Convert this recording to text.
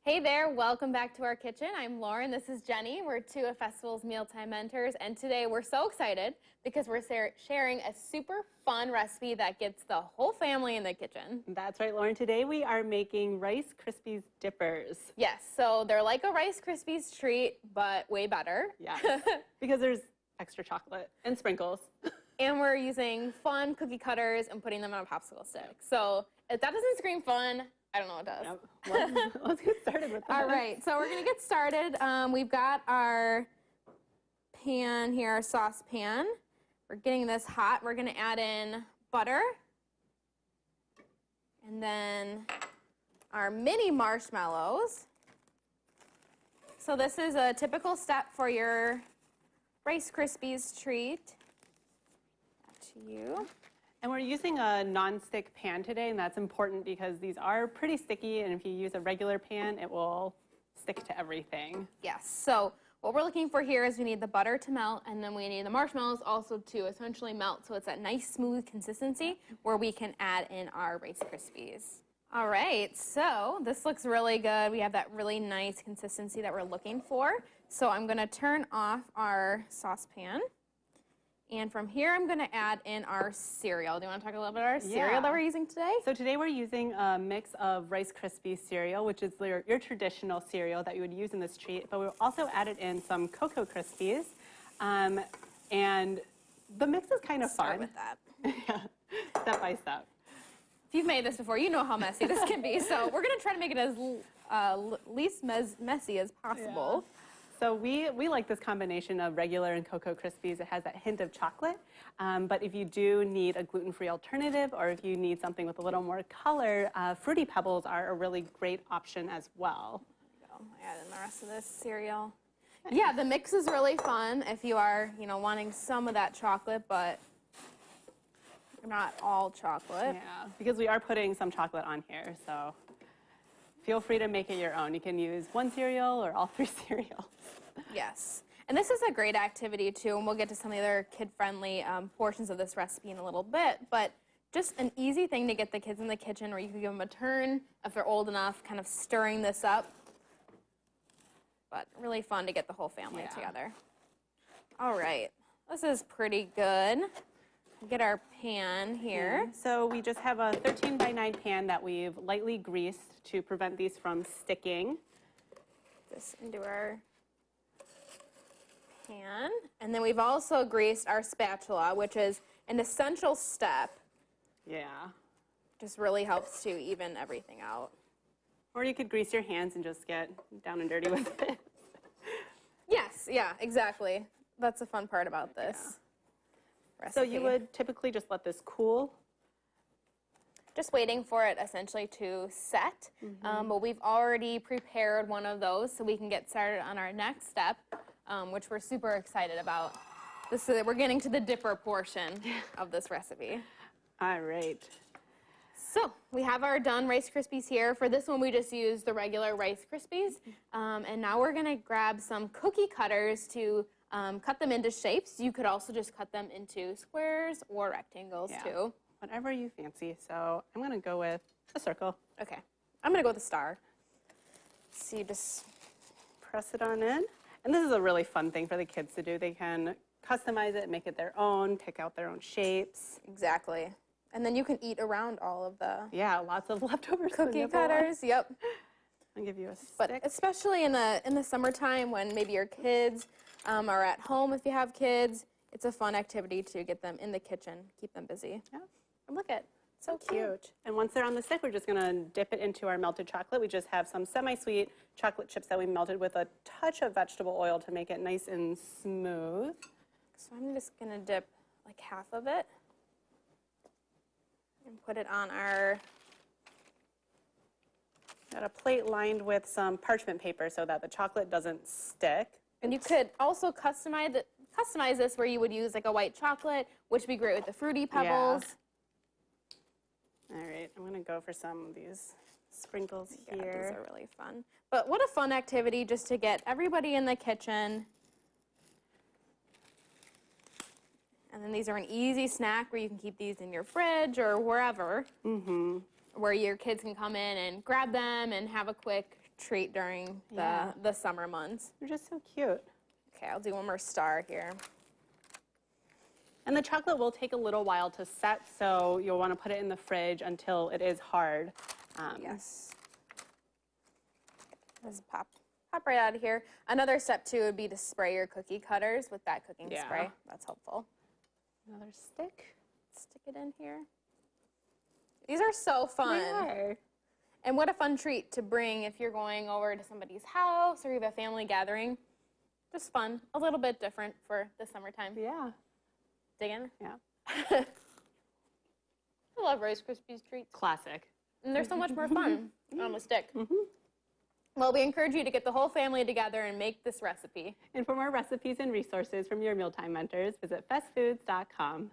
Hey there, welcome back to our kitchen. I'm Lauren, this is Jenny. We're two of Festival's Mealtime Mentors, and today we're so excited because we're sharing a super fun recipe that gets the whole family in the kitchen. That's right, Lauren. Today we are making Rice Krispies dippers. Yes, so they're like a Rice Krispies treat, but way better. Yes, because there's extra chocolate and sprinkles. And we're using fun cookie cutters and putting them on a popsicle stick. So if that doesn't scream fun, I don't know what does. Yep. Let's get started with that. All right, so we're going to get started. We've got our pan here, our saucepan. We're getting this hot. We're going to add in butter. And then our mini marshmallows. So this is a typical step for your Rice Krispies treat. To you. And we're using a non-stick pan today, and that's important because these are pretty sticky, and if you use a regular pan, it will stick to everything. Yes, so what we're looking for here is we need the butter to melt, and then we need the marshmallows also to essentially melt, so it's that nice smooth consistency where we can add in our Rice Krispies. All right, so this looks really good. We have that really nice consistency that we're looking for. So I'm gonna turn off our saucepan. And from here, I'm going to add in our cereal. Do you want to talk a little bit about our cereal that we're using today? So today we're using a mix of Rice Krispies cereal, which is your traditional cereal that you would use in this treat. But we've also added in some Cocoa Krispies. And the mix is kind of fun. Start with that. Yeah, step by step. If you've made this before, you know how messy this can be. So we're going to try to make it as least messy as possible. Yeah. So we like this combination of regular and Cocoa Krispies. It has that hint of chocolate. But if you do need a gluten-free alternative, or if you need something with a little more color, Fruity Pebbles are a really great option as well. Add in the rest of this cereal. Yeah, the mix is really fun if you are, wanting some of that chocolate, but not all chocolate. Yeah, because we are putting some chocolate on here, so feel free to make it your own. You can use one cereal or all three cereals. Yes. And this is a great activity, too, and we'll get to some of the other kid-friendly portions of this recipe in a little bit, but just an easy thing to get the kids in the kitchen where you can give them a turn if they're old enough, kind of stirring this up. But really fun to get the whole family together. All right. This is pretty good. Get our pan here. So we just have a 13 by 9 pan that we've lightly greased to prevent these from sticking. This into our pan. And then we've also greased our spatula, which is an essential step. Yeah. Just really helps to even everything out. Or you could grease your hands and just get down and dirty with it. Yes, yeah, exactly. That's the fun part about this recipe. So you would typically just let this cool? Just waiting for it essentially to set. But we've already prepared one of those so we can get started on our next step, which we're super excited about. We're getting to the dipper portion of this recipe. All right. So we have our done Rice Krispies here. For this one, we just used the regular Rice Krispies. And now we're going to grab some cookie cutters to cut them into shapes. You could also just cut them into squares or rectangles, too. Whatever you fancy. So I'm going to go with a circle. Okay. I'm going to go with a star. So you just press it on in. And this is a really fun thing for the kids to do. They can customize it, make it their own, pick out their own shapes. Exactly. And then you can eat around all of the lots of leftover cookie cutters. Yep. I'll give you a stick. But especially in the summertime when maybe your kids are at home, if you have kids, it's a fun activity to get them in the kitchen, keep them busy. Yeah. And look at so cute. And once they're on the stick, we're just going to dip it into our melted chocolate. We just have some semi-sweet chocolate chips that we melted with a touch of vegetable oil to make it nice and smooth. So I'm just going to dip like half of it and put it on our... Got a plate lined with some parchment paper so that the chocolate doesn't stick. And you could also customize this where you would use like a white chocolate, which would be great with the Fruity Pebbles. Yeah. All right, I'm going to go for some of these sprinkles here. These are really fun. But what a fun activity just to get everybody in the kitchen. And then these are an easy snack where you can keep these in your fridge or wherever. Where your kids can come in and grab them and have a quick treat during Yeah. the summer months. They're just so cute. Okay, I'll do one more star here. And the chocolate will take a little while to set, so you'll want to put it in the fridge until it is hard. Yes. This pop right out of here. Another step too would be to spray your cookie cutters with that cooking spray. That's helpful. Another stick. Stick it in here. These are so fun. They are. And what a fun treat to bring if you're going over to somebody's house or you have a family gathering. Just fun. A little bit different for the summertime. Yeah. Dig in? Yeah. I love Rice Krispies treats. Classic. And they're so much more fun on a stick. Well, we encourage you to get the whole family together and make this recipe. And for more recipes and resources from your mealtime mentors, visit bestfoods.com.